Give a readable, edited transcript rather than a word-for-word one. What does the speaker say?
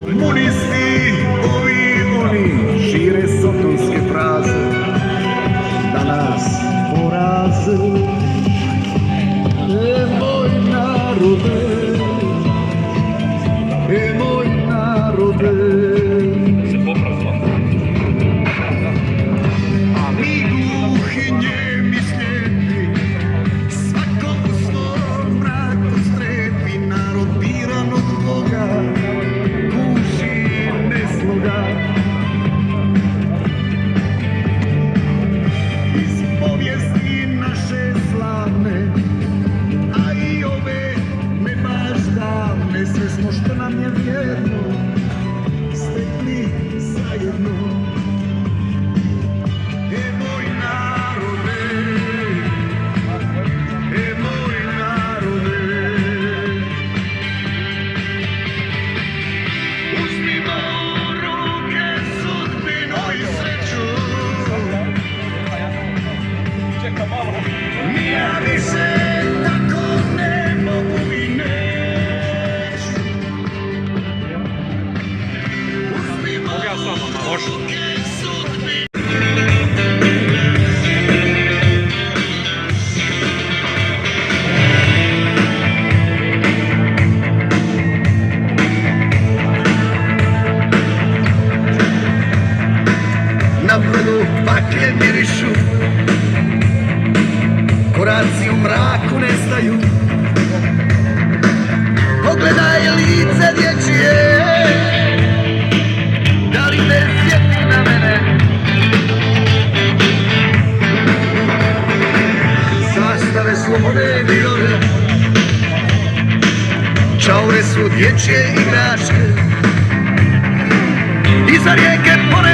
Komunisti, ovi oni, šire sotonske fraze, da nas poraze. Moj narode, moj narode. A mi gluhi, njemi, slijepi, svako u svom mraku strepi, narod biran od Boga, iz povijesti naše slavne, a i ove ne baš davne, sve smo što nam je vjerno stekli zajedno. Moj narode, moj narode, uzmimo ja više tako ne mogu i neću. Uzmimo ruke sudbine. Na brdu baklje mirišu, koraci u mraku nestaju. Pogledaj lice dječje, da li me sjeti na mene? Zastave slobode virove, čaure su dječje igračke. Iza rijeke pored